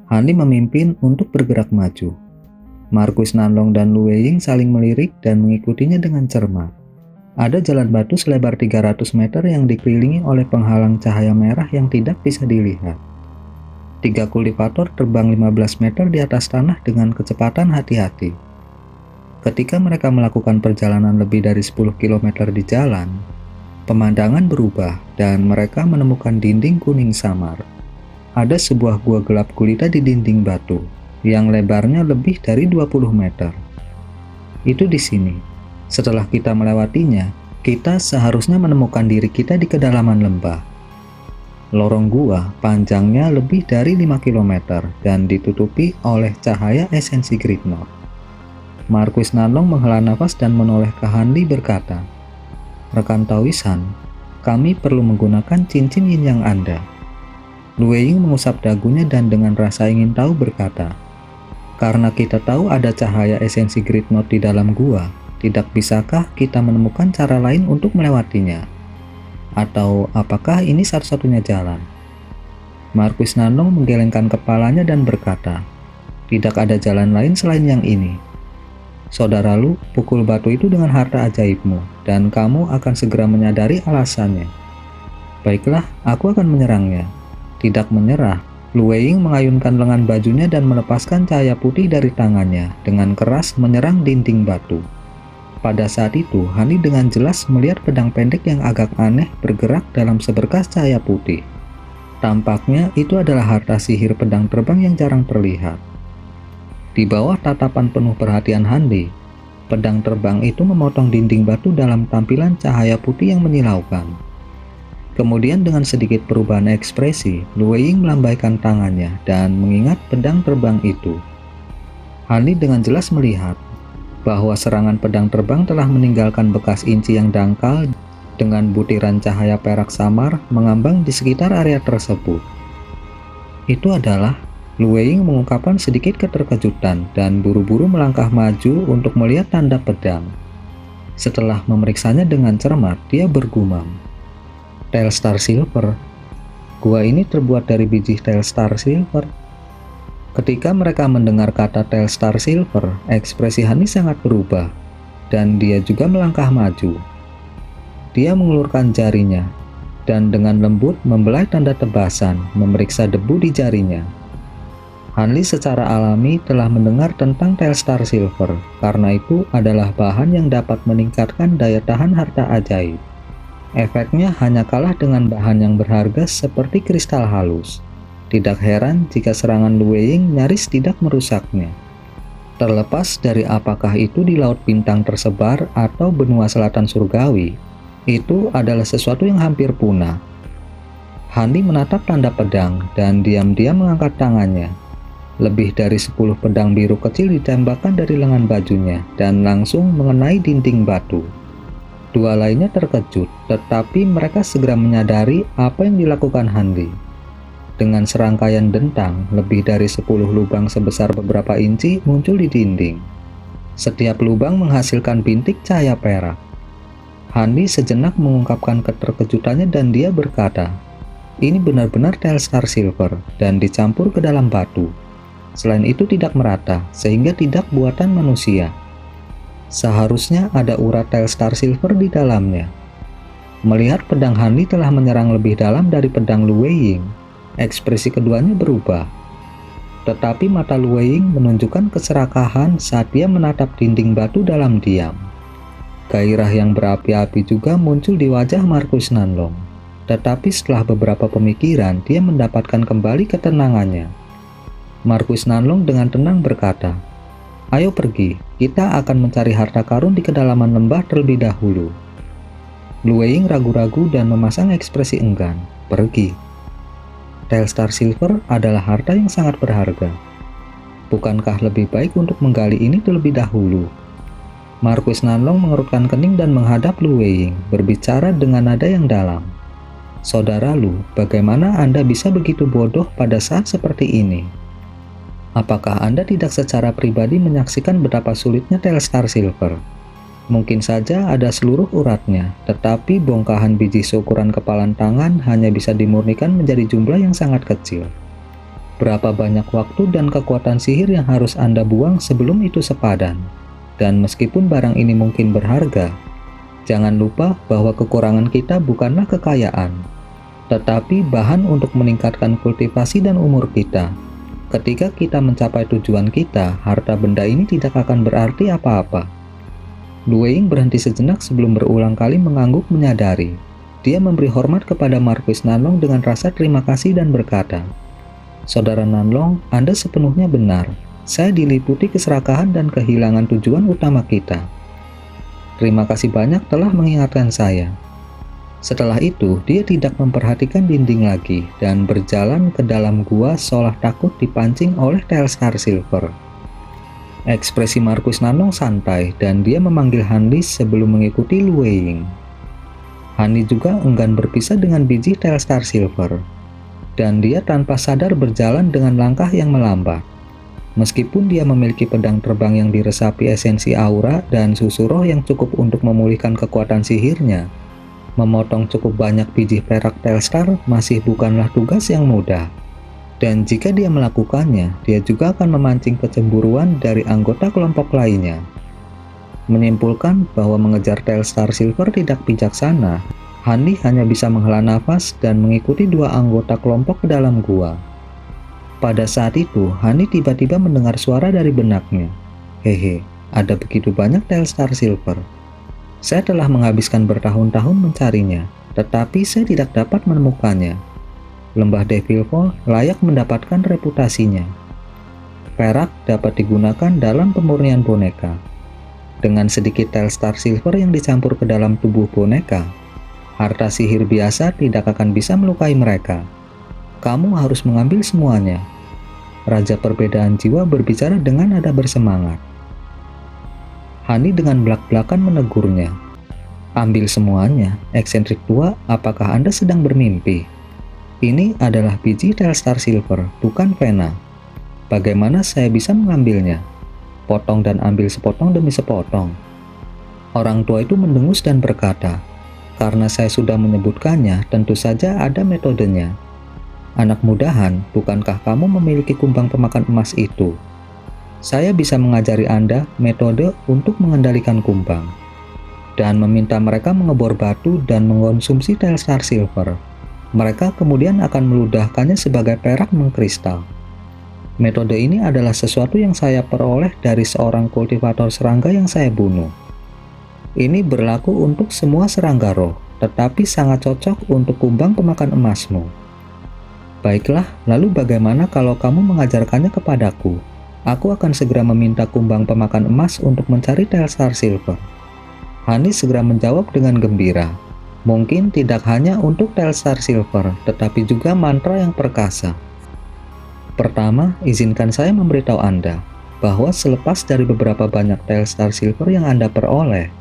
Hani memimpin untuk bergerak maju. Markus Nanlong dan Lu Weiying saling melirik dan mengikutinya dengan cermat. Ada jalan batu selebar 300 meter yang dikelilingi oleh penghalang cahaya merah yang tidak bisa dilihat. 3 kultivator terbang 15 meter di atas tanah dengan kecepatan hati-hati. Ketika mereka melakukan perjalanan lebih dari 10 km di jalan, pemandangan berubah dan mereka menemukan dinding kuning samar. Ada sebuah gua gelap gulita di dinding batu yang lebarnya lebih dari 20 meter. Itu di sini. Setelah kita melewatinya, kita seharusnya menemukan diri kita di kedalaman lembah. Lorong gua panjangnya lebih dari 5 km dan ditutupi oleh cahaya esensi Gridnor. Markus Nanlong menghela nafas dan menoleh ke Hanli berkata, "Rekan Taoisan, kami perlu menggunakan cincin yin yang Anda." Lu Weiying mengusap dagunya dan dengan rasa ingin tahu berkata, "Karena kita tahu ada cahaya esensi Gridnor di dalam gua, tidak bisakah kita menemukan cara lain untuk melewatinya? Atau apakah ini satu-satunya jalan?" Markus Nanlong menggelengkan kepalanya dan berkata, "Tidak ada jalan lain selain yang ini. Saudara Lu, pukul batu itu dengan harta ajaibmu, dan kamu akan segera menyadari alasannya." "Baiklah, aku akan menyerangnya." Tidak menyerah, Lu Weiying mengayunkan lengan bajunya dan melepaskan cahaya putih dari tangannya dengan keras menyerang dinding batu. Pada saat itu, Hani dengan jelas melihat pedang pendek yang agak aneh bergerak dalam seberkas cahaya putih. Tampaknya itu adalah harta sihir pedang terbang yang jarang terlihat. Di bawah tatapan penuh perhatian Hanli, pedang terbang itu memotong dinding batu dalam tampilan cahaya putih yang menyilaukan. Kemudian dengan sedikit perubahan ekspresi, Lu Weiying melambaikan tangannya dan mengingat pedang terbang itu. Hanli dengan jelas melihat bahwa serangan pedang terbang telah meninggalkan bekas inci yang dangkal dengan butiran cahaya perak samar mengambang di sekitar area tersebut. Itu adalah Lu Weiying mengungkapkan sedikit keterkejutan dan buru-buru melangkah maju untuk melihat tanda pedang. Setelah memeriksanya dengan cermat, dia bergumam, "Telstar Silver. Gua ini terbuat dari biji Telstar Silver." Ketika mereka mendengar kata Telstar Silver, ekspresi Hani sangat berubah, dan dia juga melangkah maju. Dia mengulurkan jarinya, dan dengan lembut membelai tanda tebasan, memeriksa debu di jarinya. Hanli secara alami telah mendengar tentang Telstar Silver, karena itu adalah bahan yang dapat meningkatkan daya tahan harta ajaib. Efeknya hanya kalah dengan bahan yang berharga seperti kristal halus. Tidak heran jika serangan Lu Weiying nyaris tidak merusaknya. Terlepas dari apakah itu di Laut Bintang tersebar atau benua selatan surgawi, itu adalah sesuatu yang hampir punah. Hanli menatap tanda pedang dan diam-diam mengangkat tangannya. Lebih dari 10 pedang biru kecil ditembakkan dari lengan bajunya dan langsung mengenai dinding batu. Dua lainnya terkejut, tetapi mereka segera menyadari apa yang dilakukan Hanli. Dengan serangkaian dentang, lebih dari 10 lubang sebesar beberapa inci muncul di dinding. Setiap lubang menghasilkan bintik cahaya perak. Hanli sejenak mengungkapkan keterkejutannya dan dia berkata, "Ini benar-benar Telstar Silver dan dicampur ke dalam batu. Selain itu tidak merata, sehingga tidak buatan manusia. Seharusnya ada urat Telstar Silver di dalamnya." Melihat pedang Hanli telah menyerang lebih dalam dari pedang Lu Weiying, ekspresi keduanya berubah. Tetapi mata Lu Weiying menunjukkan keserakahan saat dia menatap dinding batu dalam diam. Gairah yang berapi-api juga muncul di wajah Markus Nanlong. Tetapi setelah beberapa pemikiran, dia mendapatkan kembali ketenangannya. Markus Nanlong dengan tenang berkata, "Ayo pergi, kita akan mencari harta karun di kedalaman lembah terlebih dahulu." Lu Weiying ragu-ragu dan memasang ekspresi enggan. "Pergi. Telstar Silver adalah harta yang sangat berharga. Bukankah lebih baik untuk menggali ini terlebih dahulu?" Markus Nanlong mengerutkan kening dan menghadap Lu Weiying, berbicara dengan nada yang dalam. "Saudara Lu, bagaimana Anda bisa begitu bodoh pada saat seperti ini? Apakah Anda tidak secara pribadi menyaksikan betapa sulitnya Telstar Silver? Mungkin saja ada seluruh uratnya, tetapi bongkahan biji seukuran kepalan tangan hanya bisa dimurnikan menjadi jumlah yang sangat kecil. Berapa banyak waktu dan kekuatan sihir yang harus Anda buang sebelum itu sepadan? Dan meskipun barang ini mungkin berharga, jangan lupa bahwa kekurangan kita bukanlah kekayaan, tetapi bahan untuk meningkatkan kultivasi dan umur kita. Ketika kita mencapai tujuan kita, harta benda ini tidak akan berarti apa-apa. Lu Wei berhenti sejenak sebelum berulang kali mengangguk menyadari. Dia memberi hormat kepada Marquis Nanlong dengan rasa terima kasih dan berkata, "Saudara Nanlong, Anda sepenuhnya benar. Saya diliputi keserakahan dan kehilangan tujuan utama kita. Terima kasih banyak telah mengingatkan saya." Setelah itu, dia tidak memperhatikan dinding lagi dan berjalan ke dalam gua seolah takut dipancing oleh Telstar Silver. Ekspresi Marquis Nanlong santai dan dia memanggil Hanli sebelum mengikuti Lu Wei. Hanli juga enggan berpisah dengan biji Telstar Silver, dan dia tanpa sadar berjalan dengan langkah yang melambat. Meskipun dia memiliki pedang terbang yang diresapi esensi aura dan susu roh yang cukup untuk memulihkan kekuatan sihirnya, memotong cukup banyak biji perak Telstar masih bukanlah tugas yang mudah. Dan jika dia melakukannya, dia juga akan memancing kecemburuan dari anggota kelompok lainnya. Menyimpulkan bahwa mengejar Telstar Silver tidak bijaksana, Hanli hanya bisa menghela nafas dan mengikuti dua anggota kelompok ke dalam gua. Pada saat itu, Hanli tiba-tiba mendengar suara dari benaknya. "Hehe, ada begitu banyak Telstar Silver. Saya telah menghabiskan bertahun-tahun mencarinya, tetapi saya tidak dapat menemukannya. Lembah Devil Fall layak mendapatkan reputasinya. Perak dapat digunakan dalam pemurnian boneka. Dengan sedikit Telstar Silver yang dicampur ke dalam tubuh boneka, harta sihir biasa tidak akan bisa melukai mereka. Kamu harus mengambil semuanya." Raja Perbedaan Jiwa berbicara dengan nada bersemangat. Hanli dengan belak-belakan menegurnya. "Ambil semuanya, eksentrik tua, apakah Anda sedang bermimpi? Ini adalah biji Telstar Silver, bukan pena. Bagaimana saya bisa mengambilnya? Potong dan ambil sepotong demi sepotong." Orang tua itu mendengus dan berkata, "Karena saya sudah menyebutkannya, tentu saja ada metodenya. Anak mudahan, bukankah kamu memiliki kumbang pemakan emas itu? Saya bisa mengajari Anda metode untuk mengendalikan kumbang, dan meminta mereka mengebor batu dan mengkonsumsi Telstar Silver. Mereka kemudian akan meludahkannya sebagai perak mengkristal. Metode ini adalah sesuatu yang saya peroleh dari seorang kultivator serangga yang saya bunuh. Ini berlaku untuk semua serangga roh, tetapi sangat cocok untuk kumbang pemakan emasmu. Baiklah, lalu bagaimana kalau kamu mengajarkannya kepadaku? Aku akan segera meminta kumbang pemakan emas untuk mencari Telstar Silver." Hanli segera menjawab dengan gembira. Mungkin tidak hanya untuk Telstar Silver, tetapi juga mantra yang perkasa. Pertama, izinkan saya memberitahu Anda bahwa selepas dari beberapa banyak Telstar Silver yang Anda peroleh,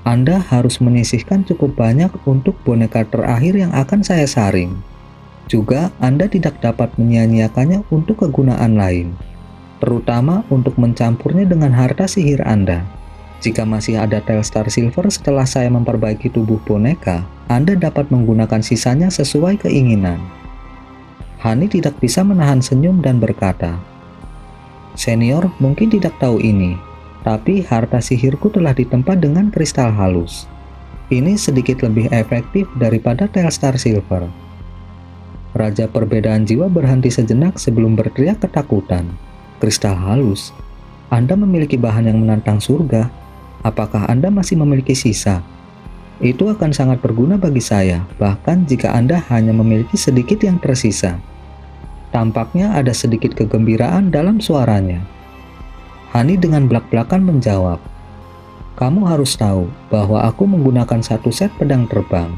Anda harus menyisihkan cukup banyak untuk boneka terakhir yang akan saya saring. Juga, Anda tidak dapat menyia-nyiakannya untuk kegunaan lain, terutama untuk mencampurnya dengan harta sihir Anda. Jika masih ada Telstar Silver setelah saya memperbaiki tubuh boneka, Anda dapat menggunakan sisanya sesuai keinginan. Hanli tidak bisa menahan senyum dan berkata, "Senior mungkin tidak tahu ini, tapi harta sihirku telah ditempa dengan kristal halus. Ini sedikit lebih efektif daripada Telstar Silver." Raja Perbedaan Jiwa berhenti sejenak sebelum berteriak ketakutan. "Kristal halus? Anda memiliki bahan yang menantang surga. Apakah Anda masih memiliki sisa? Itu akan sangat berguna bagi saya, bahkan jika Anda hanya memiliki sedikit yang tersisa." Tampaknya ada sedikit kegembiraan dalam suaranya. Hanli dengan belak-belakan menjawab, "Kamu harus tahu bahwa aku menggunakan satu set pedang terbang.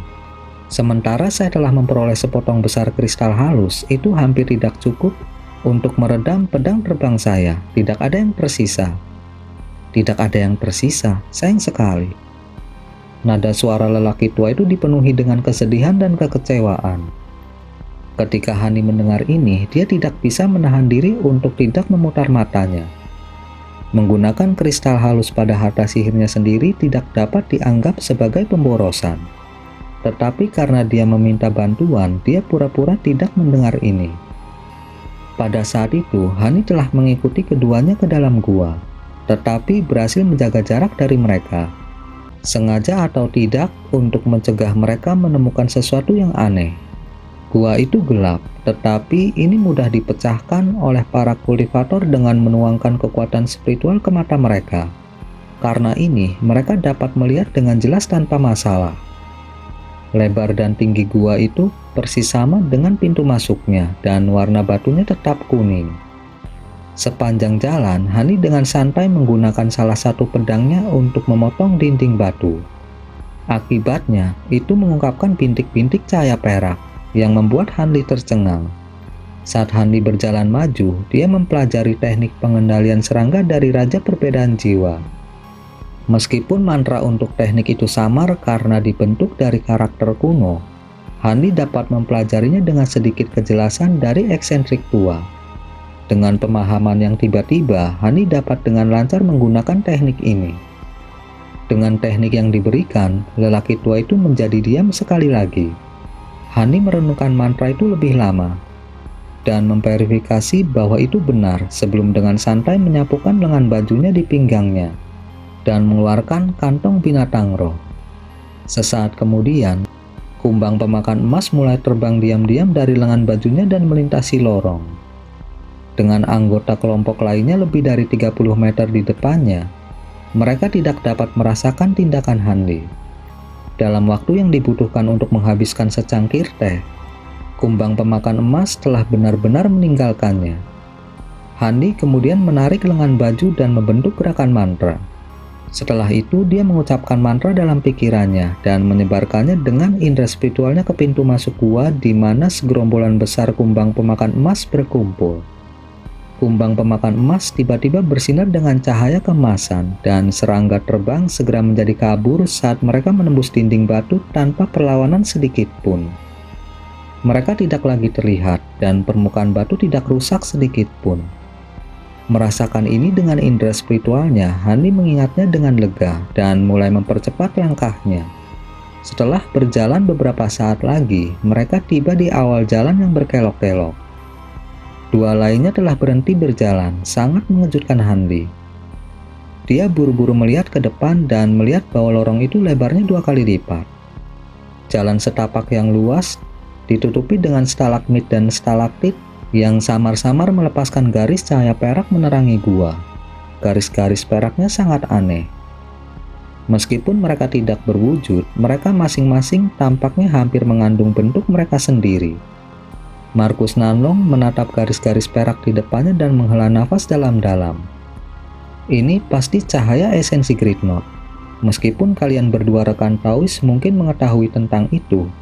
Sementara saya telah memperoleh sepotong besar kristal halus, itu hampir tidak cukup untuk meredam pedang terbang saya. Tidak ada yang tersisa." "Tidak ada yang tersisa, sayang sekali." Nada suara lelaki tua itu dipenuhi dengan kesedihan dan kekecewaan. Ketika Hanli mendengar ini, dia tidak bisa menahan diri untuk tidak memutar matanya. Menggunakan kristal halus pada harta sihirnya sendiri tidak dapat dianggap sebagai pemborosan. Tetapi karena dia meminta bantuan, dia pura-pura tidak mendengar ini. Pada saat itu, Hani telah mengikuti keduanya ke dalam gua, tetapi berhasil menjaga jarak dari mereka, sengaja atau tidak untuk mencegah mereka menemukan sesuatu yang aneh. Gua itu gelap, tetapi ini mudah dipecahkan oleh para kultivator dengan menuangkan kekuatan spiritual ke mata mereka. Karena ini, mereka dapat melihat dengan jelas tanpa masalah. Lebar dan tinggi gua itu persis sama dengan pintu masuknya, dan warna batunya tetap kuning. Sepanjang jalan, Hani dengan santai menggunakan salah satu pedangnya untuk memotong dinding batu. Akibatnya, itu mengungkapkan bintik-bintik cahaya perak yang membuat Hanli tercengang. Saat Hanli berjalan maju, dia mempelajari teknik pengendalian serangga dari Raja Perbedaan Jiwa. Meskipun mantra untuk teknik itu samar karena dibentuk dari karakter kuno, Hanli dapat mempelajarinya dengan sedikit kejelasan dari eksentrik tua. Dengan pemahaman yang tiba-tiba, Hani dapat dengan lancar menggunakan teknik ini. Dengan teknik yang diberikan, lelaki tua itu menjadi diam sekali lagi. Hani merenungkan mantra itu lebih lama dan memverifikasi bahwa itu benar sebelum dengan santai menyapukan lengan bajunya di pinggangnya dan mengeluarkan kantong binatang roh. Sesaat kemudian, kumbang pemakan emas mulai terbang diam-diam dari lengan bajunya dan melintasi lorong. Dengan anggota kelompok lainnya lebih dari 30 meter di depannya, mereka tidak dapat merasakan tindakan Hanli. Dalam waktu yang dibutuhkan untuk menghabiskan secangkir teh, kumbang pemakan emas telah benar-benar meninggalkannya. Hanli kemudian menarik lengan baju dan membentuk gerakan mantra. Setelah itu, dia mengucapkan mantra dalam pikirannya dan menyebarkannya dengan indera spiritualnya ke pintu masuk gua di mana segerombolan besar kumbang pemakan emas berkumpul. Kumbang pemakan emas tiba-tiba bersinar dengan cahaya keemasan dan serangga terbang segera menjadi kabur saat mereka menembus dinding batu tanpa perlawanan sedikit pun. Mereka tidak lagi terlihat dan permukaan batu tidak rusak sedikit pun. Merasakan ini dengan indera spiritualnya, Hani mengingatnya dengan lega dan mulai mempercepat langkahnya. Setelah berjalan beberapa saat lagi, mereka tiba di awal jalan yang berkelok-kelok. Dua lainnya telah berhenti berjalan, sangat mengejutkan Hanli. Dia buru-buru melihat ke depan dan melihat bahwa lorong itu lebarnya 2 kali lipat. Jalan setapak yang luas ditutupi dengan stalagmit dan stalaktit yang samar-samar melepaskan garis cahaya perak menerangi gua. Garis-garis peraknya sangat aneh. Meskipun mereka tidak berwujud, mereka masing-masing tampaknya hampir mengandung bentuk mereka sendiri. Markus Nanlong menatap garis-garis perak di depannya dan menghela nafas dalam-dalam. Ini pasti cahaya esensi Great Knot. Meskipun kalian berdua rekan Taois mungkin mengetahui tentang itu,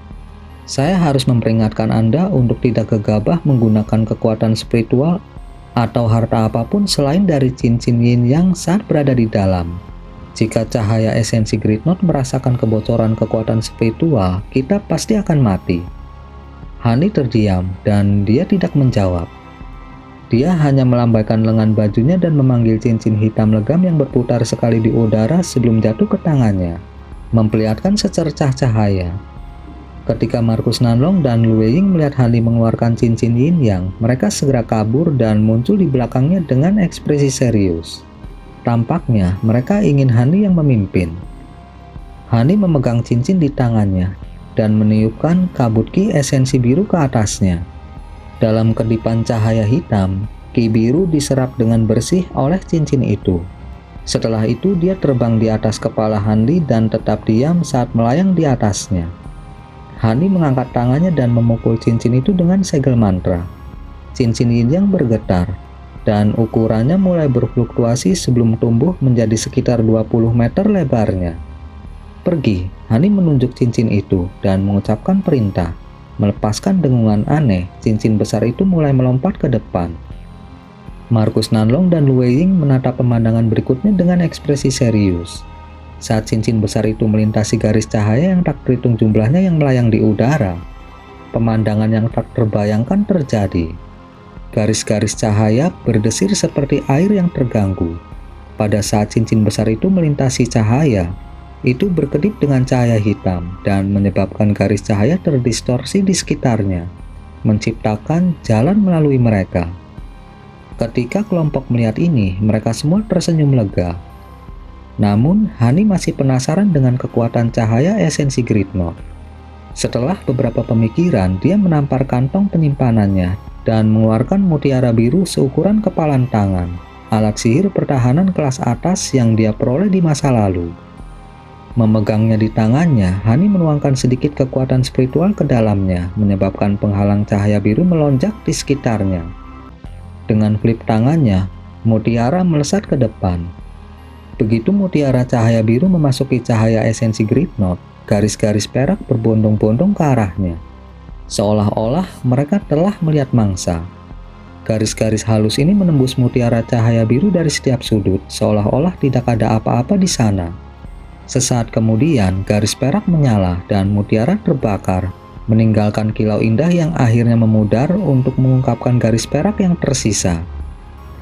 saya harus memperingatkan Anda untuk tidak gegabah menggunakan kekuatan spiritual atau harta apapun selain dari cincin yin yang saat berada di dalam. Jika cahaya esensi Great Knot merasakan kebocoran kekuatan spiritual, kita pasti akan mati. Hani terdiam dan dia tidak menjawab. Dia hanya melambaikan lengan bajunya dan memanggil cincin hitam legam yang berputar sekali di udara sebelum jatuh ke tangannya, memperlihatkan secercah cahaya. Ketika Markus Nanlong dan Lu Weiying melihat Hanli mengeluarkan cincin yin yang, mereka segera kabur dan muncul di belakangnya dengan ekspresi serius. Tampaknya mereka ingin Hanli yang memimpin. Hanli memegang cincin di tangannya dan meniupkan kabut ki esensi biru ke atasnya. Dalam kedipan cahaya hitam, ki biru diserap dengan bersih oleh cincin itu. Setelah itu dia terbang di atas kepala Hanli dan tetap diam saat melayang di atasnya. Hani mengangkat tangannya dan memukul cincin itu dengan segel mantra. Cincin yin yang bergetar, dan ukurannya mulai berfluktuasi sebelum tumbuh menjadi sekitar 20 meter lebarnya. Pergi, Hani menunjuk cincin itu dan mengucapkan perintah. Melepaskan dengungan aneh, cincin besar itu mulai melompat ke depan. Markus Nanlong dan Lu Weiying menatap pemandangan berikutnya dengan ekspresi serius. Saat cincin besar itu melintasi garis cahaya yang tak terhitung jumlahnya yang melayang di udara, pemandangan yang tak terbayangkan terjadi. Garis-garis cahaya berdesir seperti air yang terganggu. Pada saat cincin besar itu melintasi cahaya, itu berkedip dengan cahaya hitam dan menyebabkan garis cahaya terdistorsi di sekitarnya. menciptakan jalan melalui mereka. Ketika kelompok melihat ini, mereka semua tersenyum lega. Namun, Hani masih penasaran dengan kekuatan cahaya esensi Gridnot. Setelah beberapa pemikiran, dia menampar kantong penyimpanannya dan mengeluarkan mutiara biru seukuran kepalan tangan, alat sihir pertahanan kelas atas yang dia peroleh di masa lalu. Memegangnya di tangannya, Hani menuangkan sedikit kekuatan spiritual ke dalamnya, menyebabkan penghalang cahaya biru melonjak di sekitarnya. Dengan flip tangannya, mutiara melesat ke depan. Begitu mutiara cahaya biru memasuki cahaya esensi Gridnot, garis-garis perak berbondong-bondong ke arahnya. Seolah-olah mereka telah melihat mangsa. Garis-garis halus ini menembus mutiara cahaya biru dari setiap sudut, seolah-olah tidak ada apa-apa di sana. Sesaat kemudian, garis perak menyala dan mutiara terbakar, meninggalkan kilau indah yang akhirnya memudar untuk mengungkapkan garis perak yang tersisa.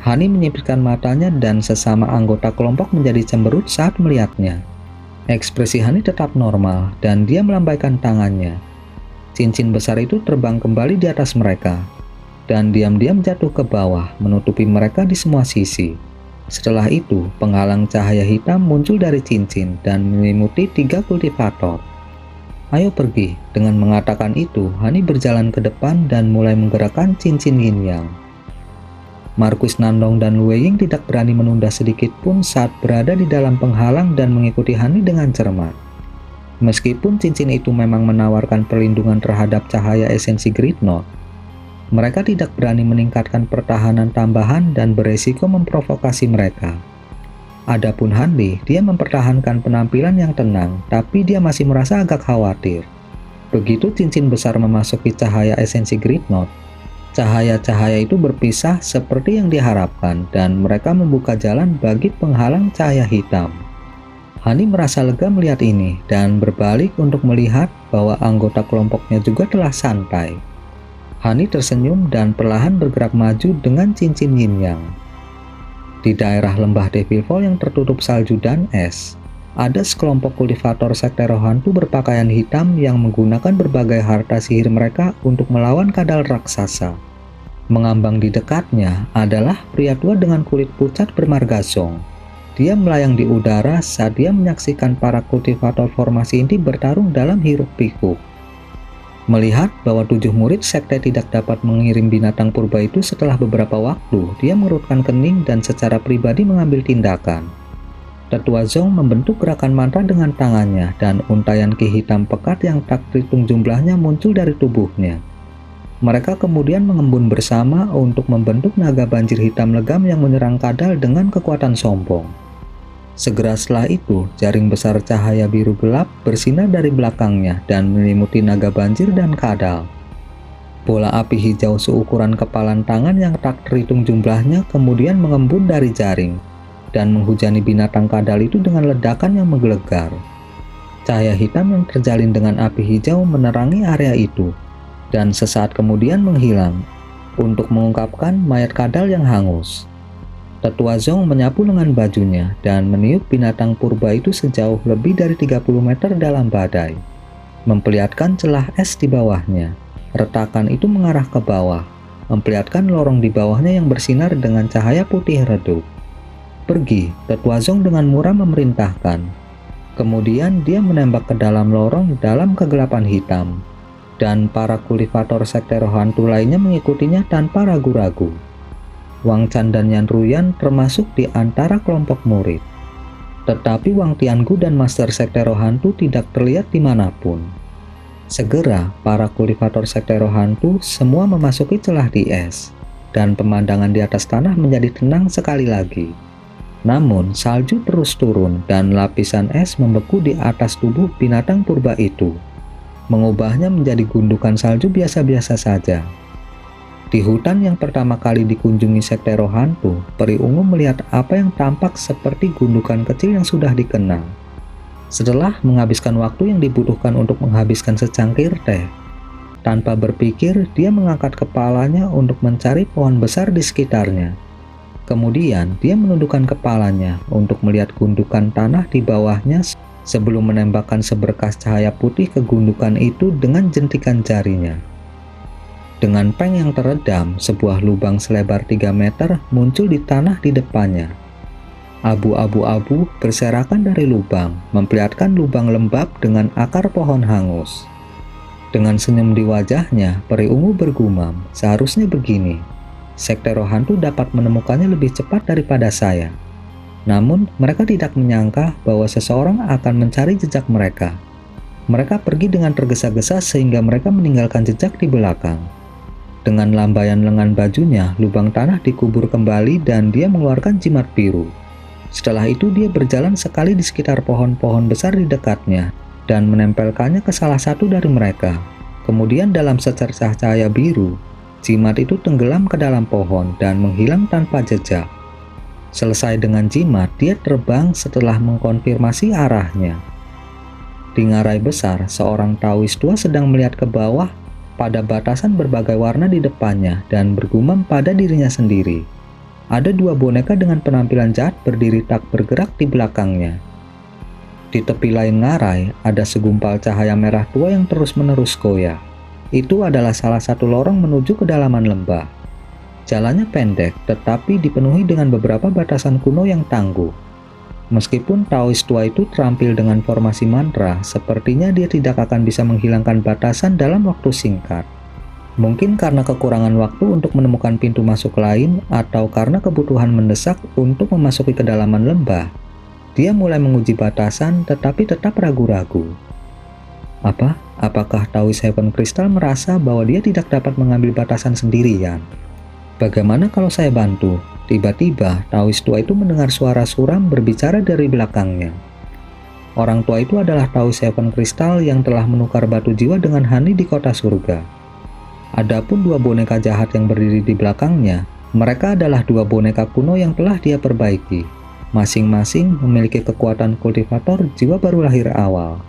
Hani menyipitkan matanya dan sesama anggota kelompok menjadi cemberut saat melihatnya. Ekspresi Hani tetap normal dan dia melambaikan tangannya. Cincin besar itu terbang kembali di atas mereka dan diam-diam jatuh ke bawah, menutupi mereka di semua sisi. Setelah itu, penghalang cahaya hitam muncul dari cincin dan menyelimuti 3 kultivator. "Ayo pergi." Dengan mengatakan itu, Hani berjalan ke depan dan mulai menggerakkan cincin yin yang. Marquis Nandong dan Lu Weiying tidak berani menunda sedikit pun saat berada di dalam penghalang dan mengikuti Hani dengan cermat. Meskipun cincin itu memang menawarkan perlindungan terhadap cahaya esensi Gridnot, mereka tidak berani meningkatkan pertahanan tambahan dan beresiko memprovokasi mereka. Adapun Hanli, dia mempertahankan penampilan yang tenang, tapi dia masih merasa agak khawatir. Begitu cincin besar memasuki cahaya esensi Gridnot, cahaya-cahaya itu berpisah seperti yang diharapkan dan mereka membuka jalan bagi penghalang cahaya hitam. Hani merasa lega melihat ini dan berbalik untuk melihat bahwa anggota kelompoknya juga telah santai. Hani tersenyum dan perlahan bergerak maju dengan cincin yin yang. Di daerah lembah Devil Fall yang tertutup salju dan es, ada sekelompok kultivator sekte roh hantu berpakaian hitam yang menggunakan berbagai harta sihir mereka untuk melawan kadal raksasa. Mengambang di dekatnya adalah pria tua dengan kulit pucat bermarga Song. Dia melayang di udara saat dia menyaksikan para kultivator formasi inti bertarung dalam hiruk-pikuk. Melihat bahwa 7 murid sekte tidak dapat mengirim binatang purba itu setelah beberapa waktu, dia mengerutkan kening dan secara pribadi mengambil tindakan. Tetua Zong membentuk gerakan mantra dengan tangannya dan untayan ki hitam pekat yang tak terhitung jumlahnya muncul dari tubuhnya. Mereka kemudian mengembun bersama untuk membentuk naga banjir hitam legam yang menyerang kadal dengan kekuatan sombong. Segera setelah itu, jaring besar cahaya biru gelap bersinar dari belakangnya dan menyelimuti naga banjir dan kadal. Bola api hijau seukuran kepalan tangan yang tak terhitung jumlahnya kemudian mengembun dari jaring dan menghujani binatang kadal itu dengan ledakan yang menggelegar. Cahaya hitam yang terjalin dengan api hijau menerangi area itu dan sesaat kemudian menghilang untuk mengungkapkan mayat kadal yang hangus. Tetua Zong menyapu lengan bajunya dan meniup binatang purba itu sejauh lebih dari 30 meter dalam badai, memperlihatkan celah es di bawahnya. Retakan itu mengarah ke bawah, memperlihatkan lorong di bawahnya yang bersinar dengan cahaya putih redup. "Pergi," Tetua Zong dengan murah memerintahkan. Kemudian dia menembak ke dalam lorong dalam kegelapan hitam, dan para kultivator sekte roh hantu lainnya mengikutinya tanpa ragu-ragu. Wang Chan dan Yan Ruyan termasuk di antara kelompok murid. Tetapi Wang Tiangu dan Master Sekte Roh Hantu tidak terlihat dimanapun. Segera, para kultivator sekte roh hantu semua memasuki celah di es, dan pemandangan di atas tanah menjadi tenang sekali lagi. Namun, salju terus turun dan lapisan es membeku di atas tubuh binatang purba itu, mengubahnya menjadi gundukan salju biasa-biasa saja. Di hutan yang pertama kali dikunjungi sekte roh hantu, peri ungu melihat apa yang tampak seperti gundukan kecil yang sudah dikenal. Setelah menghabiskan waktu yang dibutuhkan untuk menghabiskan secangkir teh, tanpa berpikir dia mengangkat kepalanya untuk mencari pohon besar di sekitarnya. Kemudian dia menundukkan kepalanya untuk melihat gundukan tanah di bawahnya sebelum menembakkan seberkas cahaya putih ke gundukan itu dengan jentikan jarinya. Dengan peng yang teredam, sebuah lubang selebar 3 meter muncul di tanah di depannya. Abu-abu berserakan dari lubang, memperlihatkan lubang lembab dengan akar pohon hangus. Dengan senyum di wajahnya, peri ungu bergumam, "Seharusnya begini. Sekte roh hantu dapat menemukannya lebih cepat daripada saya." Namun, mereka tidak menyangka bahwa seseorang akan mencari jejak mereka. Mereka pergi dengan tergesa-gesa sehingga mereka meninggalkan jejak di belakang. Dengan lambaian lengan bajunya, lubang tanah dikubur kembali dan dia mengeluarkan jimat biru. Setelah itu dia berjalan sekali di sekitar pohon-pohon besar di dekatnya dan menempelkannya ke salah satu dari mereka. Kemudian dalam secercah cahaya biru, jimat itu tenggelam ke dalam pohon dan menghilang tanpa jejak. Selesai dengan jimat, dia terbang setelah mengkonfirmasi arahnya. Di ngarai besar, seorang Taois tua sedang melihat ke bawah pada batasan berbagai warna di depannya dan bergumam pada dirinya sendiri. Ada 2 boneka dengan penampilan jahat berdiri tak bergerak di belakangnya. Di tepi lain ngarai, ada segumpal cahaya merah tua yang terus-menerus goyah. Itu adalah salah satu lorong menuju kedalaman lembah. Jalannya pendek, tetapi dipenuhi dengan beberapa batasan kuno yang tangguh. Meskipun Taois tua itu terampil dengan formasi mantra, sepertinya dia tidak akan bisa menghilangkan batasan dalam waktu singkat. Mungkin karena kekurangan waktu untuk menemukan pintu masuk lain, atau karena kebutuhan mendesak untuk memasuki kedalaman lembah, dia mulai menguji batasan tetapi tetap ragu-ragu. Apakah Taois Heaven Crystal merasa bahwa dia tidak dapat mengambil batasan sendirian? Bagaimana kalau saya bantu? Tiba-tiba, Taois tua itu mendengar suara suram berbicara dari belakangnya. Orang tua itu adalah Taois Heaven Crystal yang telah menukar batu jiwa dengan Hani di kota surga. Adapun 2 boneka jahat yang berdiri di belakangnya, mereka adalah 2 boneka kuno yang telah dia perbaiki. Masing-masing memiliki kekuatan kultivator jiwa baru lahir awal.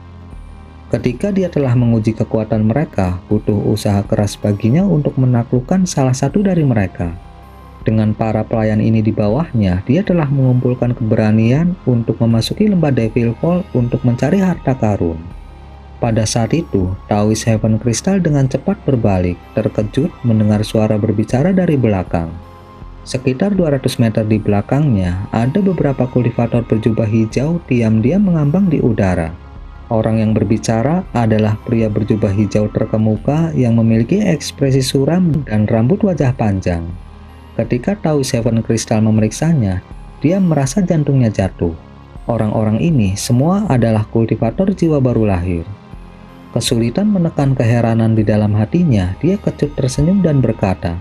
Ketika dia telah menguji kekuatan mereka, butuh usaha keras baginya untuk menaklukkan salah satu dari mereka. Dengan para pelayan ini di bawahnya, dia telah mengumpulkan keberanian untuk memasuki lembah Devil Fall untuk mencari harta karun. Pada saat itu, Taois Heaven Crystal dengan cepat berbalik, terkejut mendengar suara berbicara dari belakang. Sekitar 200 meter di belakangnya, ada beberapa kultivator berjubah hijau diam-diam mengambang di udara. Orang yang berbicara adalah pria berjubah hijau terkemuka yang memiliki ekspresi suram dan rambut wajah panjang. Ketika Taois Heaven Crystal memeriksanya, dia merasa jantungnya jatuh. Orang-orang ini semua adalah kultivator jiwa baru lahir. Kesulitan menekan keheranan di dalam hatinya, dia kecut tersenyum dan berkata,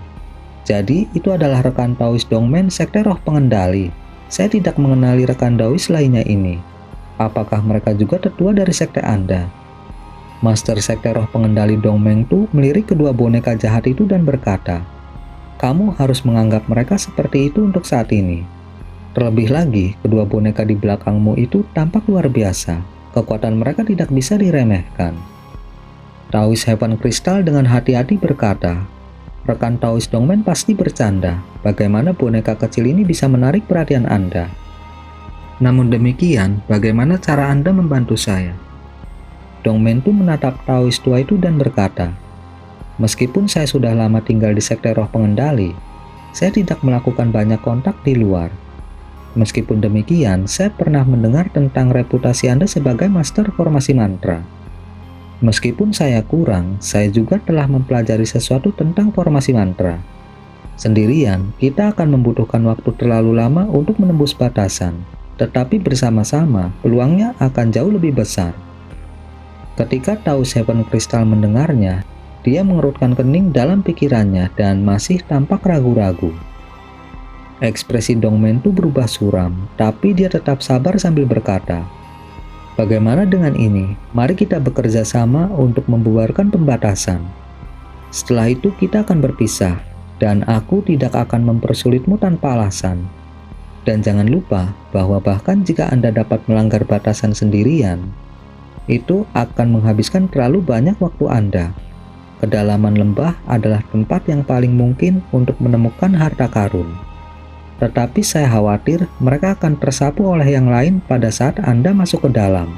"Jadi itu adalah rekan Taois Dongmen Sekte Roh Pengendali. Saya tidak mengenali rekan Taois lainnya ini. Apakah mereka juga tetua dari sekte Anda?" Master Sekte Roh Pengendali Dongmen Tu melirik kedua boneka jahat itu dan berkata, "Kamu harus menganggap mereka seperti itu untuk saat ini. Terlebih lagi, kedua boneka di belakangmu itu tampak luar biasa. Kekuatan mereka tidak bisa diremehkan." Taois Heaven Crystal dengan hati-hati berkata, "Rekan Taois Dongmen pasti bercanda. Bagaimana boneka kecil ini bisa menarik perhatian Anda? Namun demikian, bagaimana cara Anda membantu saya?" Dongmen Tu menatap Taois tua itu dan berkata, "Meskipun saya sudah lama tinggal di Sekte Roh Pengendali, saya tidak melakukan banyak kontak di luar. Meskipun demikian, saya pernah mendengar tentang reputasi Anda sebagai master formasi mantra. Meskipun saya kurang, saya juga telah mempelajari sesuatu tentang formasi mantra. Sendirian, kita akan membutuhkan waktu terlalu lama untuk menembus batasan, tetapi bersama-sama, peluangnya akan jauh lebih besar." Ketika Taois Heaven Crystal mendengarnya, dia mengerutkan kening dalam pikirannya dan masih tampak ragu-ragu. Ekspresi Dongmen Tu berubah suram, tapi dia tetap sabar sambil berkata, "Bagaimana dengan ini? Mari kita bekerja sama untuk membubarkan pembatasan. Setelah itu kita akan berpisah, dan aku tidak akan mempersulitmu tanpa alasan. Dan jangan lupa bahwa bahkan jika Anda dapat melanggar batasan sendirian, itu akan menghabiskan terlalu banyak waktu Anda. Kedalaman lembah adalah tempat yang paling mungkin untuk menemukan harta karun. Tetapi saya khawatir mereka akan tersapu oleh yang lain pada saat Anda masuk ke dalam.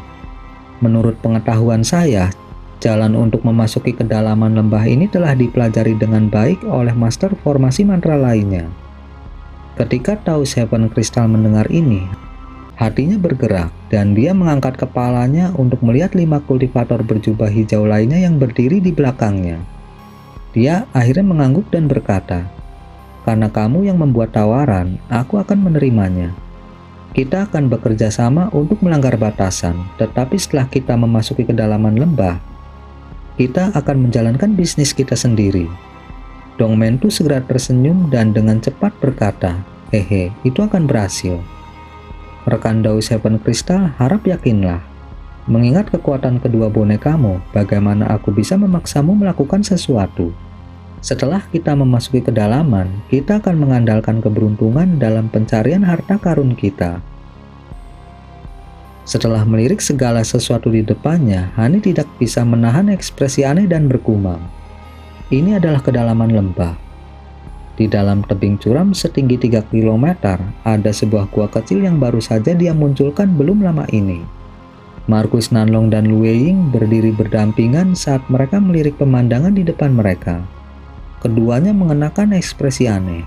Menurut pengetahuan saya, Jalan untuk memasuki kedalaman lembah ini telah dipelajari dengan baik oleh master formasi mantra lainnya. Ketika Tao Seven Crystal mendengar ini, hatinya bergerak dan dia mengangkat kepalanya untuk melihat 5 kultivator berjubah hijau lainnya yang berdiri di belakangnya. Dia akhirnya mengangguk dan berkata, "Karena kamu yang membuat tawaran, aku akan menerimanya. Kita akan bekerja sama untuk melanggar batasan, tetapi setelah kita memasuki kedalaman lembah, kita akan menjalankan bisnis kita sendiri." Dong Mentu segera tersenyum dan dengan cepat berkata, "Hehe, itu akan berhasil." Rekan Dao Seven Crystal, harap yakinlah. Mengingat kekuatan kedua bonekamu, bagaimana aku bisa memaksamu melakukan sesuatu? Setelah kita memasuki kedalaman, kita akan mengandalkan keberuntungan dalam pencarian harta karun kita. Setelah melirik segala sesuatu di depannya, Hani tidak bisa menahan ekspresi aneh dan bergumam. Ini adalah kedalaman lembah. Di dalam tebing curam setinggi 3 km, ada sebuah gua kecil yang baru saja dia munculkan belum lama ini. Markus Nanlong dan Lu Weiying berdiri berdampingan saat mereka melirik pemandangan di depan mereka. Keduanya mengenakan ekspresi aneh.